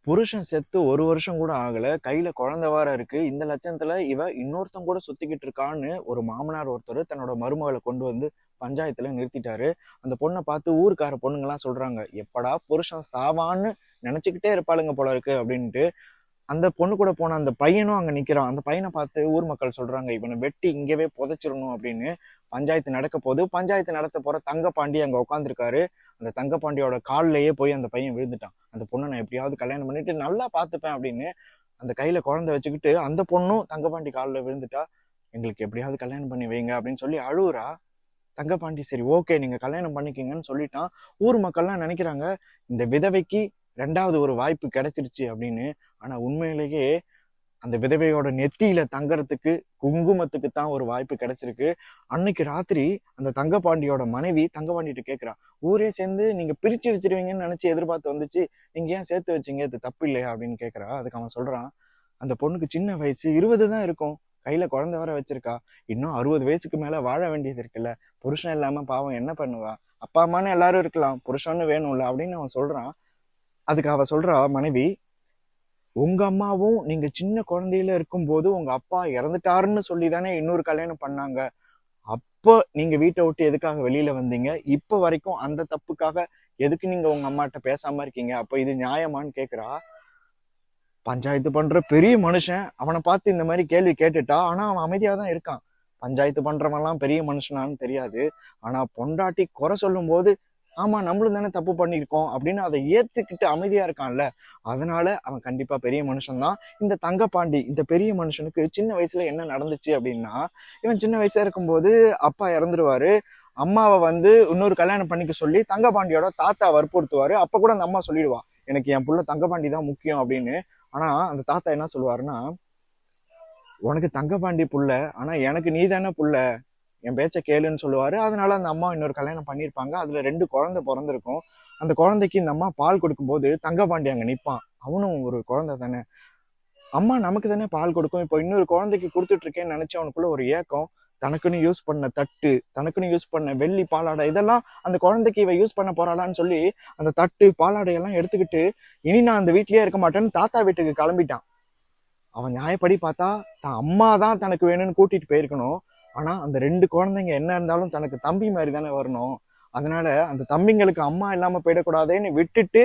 புருஷன் செத்து 1 வருஷம் கூட ஆகல. கையில குழந்தை வேற இருக்கு. இந்த லட்சணத்துல இவ இன்னொருத்தன் கூட சுத்திக்கிட்டு இருக்கான்னு ஒரு மாமனார் ஒருத்தர் தன்னோட மருமகளை கொண்டு வந்து பஞ்சாயத்துல நிறுத்திட்டாரு. அந்த பொண்ணை பார்த்து ஊருக்கார பொண்ணுங்கெல்லாம் சொல்றாங்க, எப்படா புருஷன் சாவான்னு நினைச்சுக்கிட்டே இருப்பாளுங்க போல இருக்கு அப்படின்ட்டு. அந்த பொண்ணு கூட போன அந்த பையனும் அங்க நிக்கிறான். அந்த பையனை பார்த்து ஊர் மக்கள் சொல்றாங்க, இவனை வெட்டி இங்கவே புதைச்சிடணும் அப்படின்னு. பஞ்சாயத்து நடக்க போது பஞ்சாயத்து நடத்த போற தங்கப்பாண்டி அங்க உட்காந்துருக்காரு. அந்த தங்கப்பாண்டியோட காலிலேயே போய் அந்த பையன் விழுந்துட்டான். அந்த பொண்ணை நான் எப்படியாவது கல்யாணம் பண்ணிட்டு நல்லா பாத்துப்பேன் அப்படின்னு அந்த கையில குழந்தை வச்சுக்கிட்டு அந்த பொண்ணும் தங்கப்பாண்டி காலில் விழுந்துட்டா. எங்களுக்கு எப்படியாவது கல்யாணம் பண்ணி வைங்க அப்படின்னு சொல்லி அழுவுறா. தங்கப்பாண்டி சரி ஓகே நீங்க கல்யாணம் பண்ணிக்கிங்கன்னு சொல்லிட்டான். ஊர் மக்கள்லாம் நினைக்கிறாங்க இந்த விதவைக்கு 2வது ஒரு வாய்ப்பு கிடைச்சிருச்சு அப்படின்னு. ஆனா உண்மையிலேயே அந்த விதவையோட நெத்தியில தங்கறதுக்கு குங்குமத்துக்கு தான் ஒரு வாய்ப்பு கிடைச்சிருக்கு. அன்னைக்கு ராத்திரி அந்த தங்கப்பாண்டியோட மனைவி தங்கப்பாண்டிட்டு கேட்கிறா, ஊரே சேர்ந்து நீங்க பிரிச்சு வச்சிருவீங்கன்னு நினைச்சு எதிர்பார்த்து வந்துச்சு, நீங்க ஏன் சேர்த்து வச்சீங்க, இது தப்பு இல்லையா அப்படின்னு கேட்கிறா. அதுக்கு அவன் சொல்றான், அந்த பொண்ணுக்கு சின்ன வயசு 20 தான் இருக்கும், கையில குழந்தை வர வச்சிருக்கா, இன்னும் 60 வயசுக்கு மேல வாழ வேண்டியது இருக்குல்ல, புருஷன் இல்லாம பாவம் என்ன பண்ணுவா, அப்பா அம்மான்னு எல்லாரும் இருக்கலாம், புருஷன்னு வேணும்ல அப்படின்னு அவன் சொல்றான். அதுக்கு அவ சொல்றா மனைவி, உங்க அம்மாவும் நீங்க சின்ன குழந்தையில இருக்கும்போது உங்க அப்பா இறந்துட்டாருன்னு சொல்லிதானே இன்னொரு கல்யாணம் பண்ணாங்க. அப்போ நீங்க வீட்டை விட்டு எதுக்காக வெளியில வந்தீங்க? இப்ப வரைக்கும் அந்த தப்புக்காக எதுக்கு நீங்க உங்க அம்மாட்ட பேசாம இருக்கீங்க? அப்ப இது நியாயமான்னு கேக்குறா. பஞ்சாயத்து பண்ற பெரிய மனுஷன் அவனை பார்த்து இந்த மாதிரி கேள்வி கேட்டுட்டா. ஆனா அவன் அமைதியா தான் இருக்கான். பஞ்சாயத்து பண்றவன் எல்லாம் பெரிய மனுஷனான்னு தெரியாது. ஆனா பொண்டாட்டி குறை சொல்லும் போது ஆமா நம்மளும் தானே தப்பு பண்ணியிருக்கோம் அப்படின்னு அதை ஏத்துக்கிட்டு அமைதியா இருக்கான்ல, அதனால அவன் கண்டிப்பா பெரிய மனுஷன் தான். இந்த தங்கப்பாண்டி இந்த பெரிய மனுஷனுக்கு சின்ன வயசுல என்ன நடந்துச்சு அப்படின்னா, இவன் சின்ன வயசா இருக்கும்போது அப்பா இறந்துருவாரு. அம்மாவை இன்னொரு கல்யாணம் பண்ணிக்க சொல்லி தங்கப்பாண்டியோட தாத்தா வற்புறுத்துவாரு. அப்ப கூட அந்த அம்மா சொல்லிடுவா, எனக்கு என் புள்ள தங்கப்பாண்டி தான் முக்கியம் அப்படின்னு. ஆனா அந்த தாத்தா என்ன சொல்லுவாருன்னா, உனக்கு தங்கப்பாண்டி புள்ள, ஆனா எனக்கு நீ தானே புள்ள, என் பேச்ச கேளுன்னு சொல்லுவாரு. அதனால அந்த அம்மா இன்னொரு கல்யாணம் பண்ணியிருப்பாங்க. அதுல 2 குழந்தை பிறந்திருக்கும். அந்த குழந்தைக்கு இந்த அம்மா பால் கொடுக்கும்போது தங்கப்பாண்டி அங்க நிப்பான். அவனும் ஒரு குழந்தை தானே, அம்மா நமக்கு தானே பால் கொடுக்கும், இப்போ இன்னொரு குழந்தைக்கு கொடுத்துட்டு இருக்கேன்னு நினைச்சு அவனுக்குள்ள ஒரு ஏக்கம். தனக்குன்னு யூஸ் பண்ண தட்டு, தனக்குன்னு யூஸ் பண்ண வெள்ளி பாலாடை, இதெல்லாம் அந்த குழந்தைக்கு இவ யூஸ் பண்ண போறாளான்னு சொல்லி அந்த தட்டு பாலாடையெல்லாம் எடுத்துக்கிட்டு இனி நான் அந்த வீட்லயே இருக்க மாட்டேன்னு தாத்தா வீட்டுக்கு கிளம்பிட்டான். அவன் நியாயப்படி பார்த்தா தான் அம்மா தான் தனக்கு வேணும்னு கூட்டிட்டு போயிருக்கணும். ஆனா அந்த 2 குழந்தைங்க என்ன இருந்தாலும் தனக்கு தம்பி மாதிரி தானே வரணும். அதனால அந்த தம்பிங்களுக்கு அம்மா இல்லாம போயிடக்கூடாதேன்னு விட்டுட்டு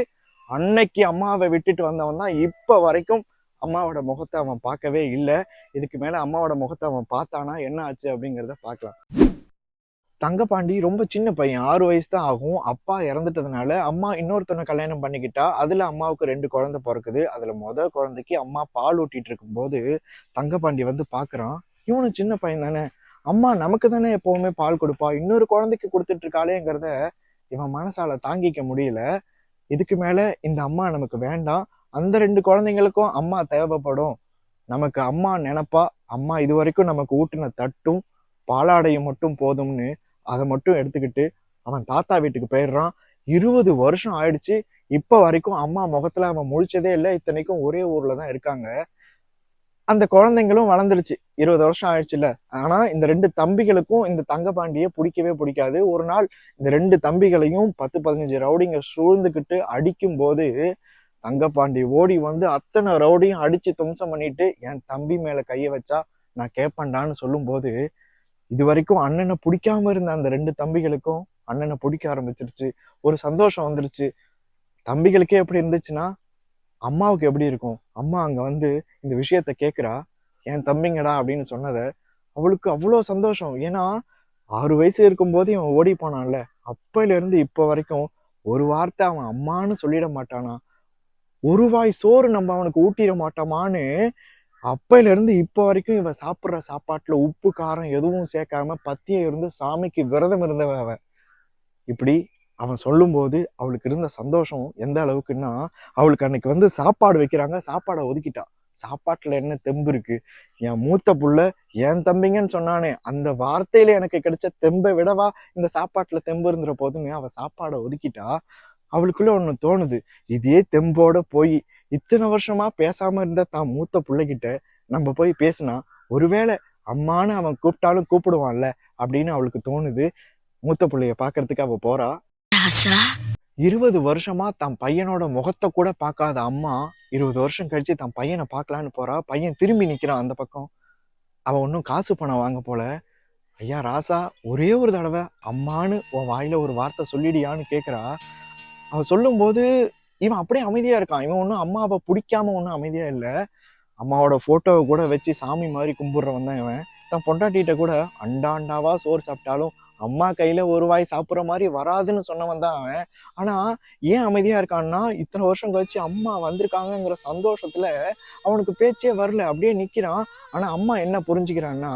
அன்னைக்கு அம்மாவை விட்டுட்டு வந்தவன் தான் இப்ப வரைக்கும் அம்மாவோட முகத்தை அவன் பார்க்கவே இல்லை. இதுக்கு மேல அம்மாவோட முகத்தை அவன் பார்த்தானா என்ன ஆச்சு அப்படிங்கிறத பார்க்கலாம். தங்கப்பாண்டி ரொம்ப சின்ன பையன், 6 வயசு தான் ஆகும். அப்பா இறந்துட்டதுனால அம்மா இன்னொருத்தனை கல்யாணம் பண்ணிக்கிட்டா. அதுல அம்மாவுக்கு 2 குழந்தை பிறக்குது. அதுல முதல் குழந்தைக்கு அம்மா பால் ஊட்டிட்டு இருக்கும்போது தங்கப்பாண்டி பாக்குறான், இவனு சின்ன பையன் தானே, அம்மா நமக்கு தானே எப்பவுமே பால் கொடுப்பா, இன்னொரு குழந்தைக்கு கொடுத்துட்டு இருக்காளேங்கிறத இவன் மனசால தாங்கிக்க முடியல. இதுக்கு மேல இந்த அம்மா நமக்கு வேண்டாம், அந்த 2 குழந்தைங்களுக்கும் அம்மா தேவைப்படும், நமக்கு அம்மா நினைப்பா, அம்மா இது வரைக்கும் நமக்கு ஊட்டின தட்டும் பாலாடையும் மட்டும் போதும்னு அதை மட்டும் எடுத்துக்கிட்டு அவன் தாத்தா வீட்டுக்கு போயிடுறான். 20 வருஷம் ஆயிடுச்சு, இப்ப வரைக்கும் அம்மா முகத்துல அவன் முழிச்சதே இல்லை. இத்தனைக்கும் ஒரே ஊர்ல தான் இருக்காங்க. அந்த குழந்தைங்களும் வளர்ந்துருச்சு, 20 வருஷம் ஆயிடுச்சுல்ல. ஆனா இந்த 2 தம்பிகளுக்கும் இந்த தங்கப்பாண்டியை பிடிக்கவே பிடிக்காது. ஒரு நாள் இந்த 2 தம்பிகளையும் 10-15 ரவுடிங்க சூழ்ந்துக்கிட்டு அடிக்கும் போது தங்கப்பாண்டி ஓடி அத்தனை ரவுடியும் அடிச்சு தும்சம் பண்ணிட்டு என் தம்பி மேல கைய வச்சா நான் கேட்பேன்டான்னு சொல்லும் போது இது வரைக்கும் அண்ணனை பிடிக்காம இருந்த அந்த 2 தம்பிகளுக்கும் அண்ணனை பிடிக்க ஆரம்பிச்சிருச்சு. ஒரு சந்தோஷம் வந்துருச்சு. தம்பிகளுக்கே எப்படி இருந்துச்சுன்னா அம்மாவுக்கு எப்படி இருக்கும்? அம்மா அங்க இந்த விஷயத்த கேட்கிறா, என் தம்பிங்கடா அப்படின்னு சொன்னதை அவளுக்கு அவ்வளோ சந்தோஷம். ஏன்னா 6 வயசு இருக்கும் போது இவன் ஓடி போனான்ல, அப்பையில இருந்து இப்ப வரைக்கும் ஒரு வார்த்தை அவன் அம்மான்னு சொல்லிட மாட்டானா, ஒரு வாய் சோறு நம்ம அவனுக்கு ஊட்டிட மாட்டோமான்னு அப்பையில இருந்து இப்ப வரைக்கும் இவ சாப்பிடுற சாப்பாட்டுல உப்பு காரம் எதுவும் சேர்க்காம பத்திய இருந்து சாமிக்கு விரதம் இருந்தவ அவ. இப்படி அவன் சொல்லும் போது அவளுக்கு இருந்த சந்தோஷம் எந்த அளவுக்குன்னா, அவளுக்கு அன்னைக்கு சாப்பாடு வைக்கிறாங்க, சாப்பாடை ஒதுக்கிட்டா. சாப்பாட்டுல என்ன தெம்பு இருக்கு, என் மூத்த புள்ள என் தம்பிங்கன்னு சொன்னானே அந்த வார்த்தையில எனக்கு கிடைச்ச தெம்பை விடவா இந்த சாப்பாட்டுல தெம்பு இருந்துற போதுன்னு அவ சாப்பாடை ஒதுக்கிட்டா. அவளுக்குள்ள ஒண்ணு தோணுது, இதே தெம்போட போய் இத்தனை வருஷமா பேசாம இருந்த தான் மூத்த பிள்ளைகிட்ட நம்ம போய் பேசினா ஒருவேளை அம்மான்னு அவன் கூப்பிட்டாலும் கூப்பிடுவான்ல அப்படின்னு அவளுக்கு தோணுது. மூத்த பிள்ளைய பாக்குறதுக்கு அவ போறா. 20 வருஷமா தன் பையனோட முகத்தை கூட பார்க்காத அம்மா 20 வருஷம் கழிச்சு தன் பையனை பார்க்கலான்னு போறா. பையன் திரும்பி நிக்கிறான் அந்த பக்கம். அவன் ஒன்றும் காசு பணம் வாங்க போல. ஐயா ராசா, ஒரே ஒரு தடவை அம்மான்னு உன் வாயில ஒரு வார்த்தை சொல்லிடியான்னு கேட்குறா. அவன் சொல்லும்போது இவன் அப்படியே அமைதியா இருக்கான். இவன் ஒன்றும் அம்மாவை பிடிக்காம ஒன்றும் அமைதியா இல்லை. அம்மாவோட போட்டோவை கூட வச்சு சாமி மாதிரி கும்பிடுறவன் தான் இவன். தன் பொண்டாட்டிகிட்ட கூட அண்டாண்டாவா சோறு சாப்பிட்டாலும் அம்மா கையில ஒரு வாய் சாப்பிட்ற மாதிரி வராதுன்னு சொன்னவன் தான் அவன். ஆனா ஏன் அமைதியா இருக்கான்னா, இத்தனை வருஷம் கழிச்சு அம்மா வந்திருக்காங்கங்கிற சந்தோஷத்துல அவனுக்கு பேச்சே வரல, அப்படியே நிக்கிறான். ஆனா அம்மா என்ன புரிஞ்சுக்கிறான்னா,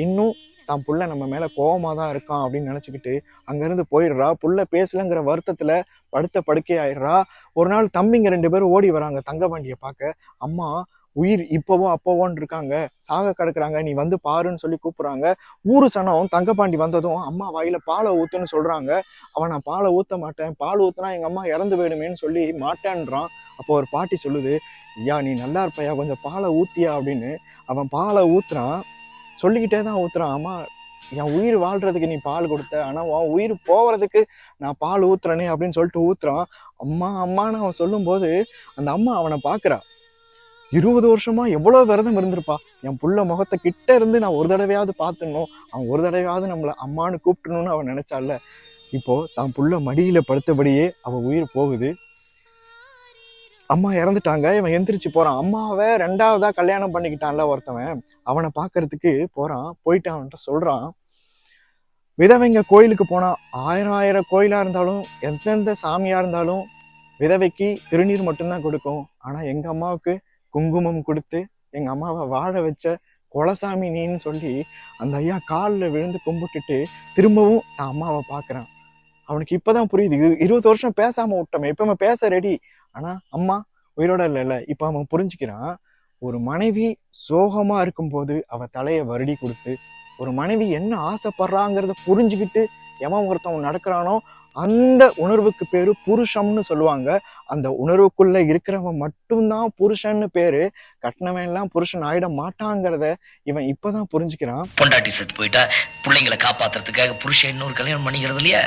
இன்னும் தான் புள்ள நம்ம மேல கோவமா தான் இருக்கான் அப்படின்னு நினைச்சுக்கிட்டு அங்கிருந்து போயிடுறா. புள்ள பேசலங்கிற வருத்தத்துல படுத்த படுக்கை ஆயிடுறா. ஒரு நாள் தம்பிங்க 2 பேரும் ஓடி வராங்க தங்கபாண்டியை பார்க்க. அம்மா உயிர் இப்பவோ அப்பவோன்னு இருக்காங்க, சாக கிடக்குறாங்க, நீ வந்து பாருன்னு சொல்லி கூப்பிடுறாங்க. ஊரு சனம் தங்கபாண்டி வந்ததும் அம்மா வாயில பாலை ஊத்துன்னு சொல்றாங்க. அவன் நான் பாலை ஊத்த மாட்டேன், பால் ஊத்துனா எங்க அம்மா இறந்து போயிடுமேன்னு சொல்லி மாட்டேன்றான். அப்போ ஒரு பாட்டி சொல்லுது, ஐயா நீ நல்லா இருப்பையா, கொஞ்சம் பாலை ஊத்தியா அப்படின்னு. அவன் பாலை ஊத்துறான், சொல்லிக்கிட்டே தான் ஊத்துறான். அம்மா என் உயிர் வாழ்றதுக்கு நீ பால் கொடுத்த, ஆனா உன் உயிர் போகிறதுக்கு நான் பால் ஊத்துறனே அப்படின்னு சொல்லிட்டு ஊத்துறான். அம்மா அம்மான்னு அவன் சொல்லும் போது அந்த அம்மா அவனை பாக்குறா. 20 வருஷமா எவ்வளவு விரதம் இருந்திருப்பா. என் புள்ள முகத்தை கிட்ட இருந்து நான் ஒரு தடவையாவது பார்த்துடணும், அவன் ஒரு தடவையாவது நம்மள அம்மானு கூப்பிட்டணும்னு அவன் நினைச்சால. இப்போ தான் புள்ள மடியில படுத்தபடியே அவன் உயிர் போகுது. அம்மா இறந்துட்டாங்க. இவன் எந்திரிச்சு போறான். அம்மாவை 2ஆவதா கல்யாணம் பண்ணிக்கிட்டான்ல ஒருத்தவன், அவனை பாக்குறதுக்கு போறான். போயிட்டு அவன்கிட்ட சொல்றான், விதவைங்க கோயிலுக்கு போனா 1000 கோயிலா இருந்தாலும் எந்தெந்த சாமியா இருந்தாலும் விதவைக்கு திருநீர் மட்டும்தான் கொடுக்கும். ஆனா எங்க அம்மாவுக்கு குங்குமம் கொடுத்து எங்க அம்மாவை வாழ வச்ச குலசாமி நீன்னு சொல்லி அந்த ஐயா காலில் விழுந்து கும்பிட்டுட்டு திரும்பவும் தான் அம்மாவை பார்க்குறான். அவனுக்கு இப்பதான் புரியுது, 20 வருஷம் பேசாம விட்டோமே, இப்ப அவன் பேச ரெடி, ஆனா அம்மா உயிரோட இல்லைல்ல. இப்ப அவன் புரிஞ்சுக்கிறான். ஒரு மனைவி சோகமா இருக்கும்போது அவ தலையை வருடி கொடுத்து, ஒரு மனைவி என்ன ஆசைப்படுறாங்கிறத புரிஞ்சுக்கிட்டு எவன் ஒருத்தவன் நடக்கிறானோ அந்த உணர்வுக்கு பேரு புருஷம்னு சொல்லுவாங்க. அந்த உணர்வுக்குள்ள இருக்கிறவன் மட்டும்தான் புருஷன்னு பேரு. கட்டினவன் எல்லாம் புருஷன் ஆயிட மாட்டாங்கிறத இவன் இப்பதான் புரிஞ்சுக்கிறான். பொண்டாட்டி செத்து போயிட்டா பிள்ளைங்களை காப்பாத்துறதுக்காக புருஷன் இன்னொரு கல்யாணம் பண்ணிக்கிறது இல்லையா?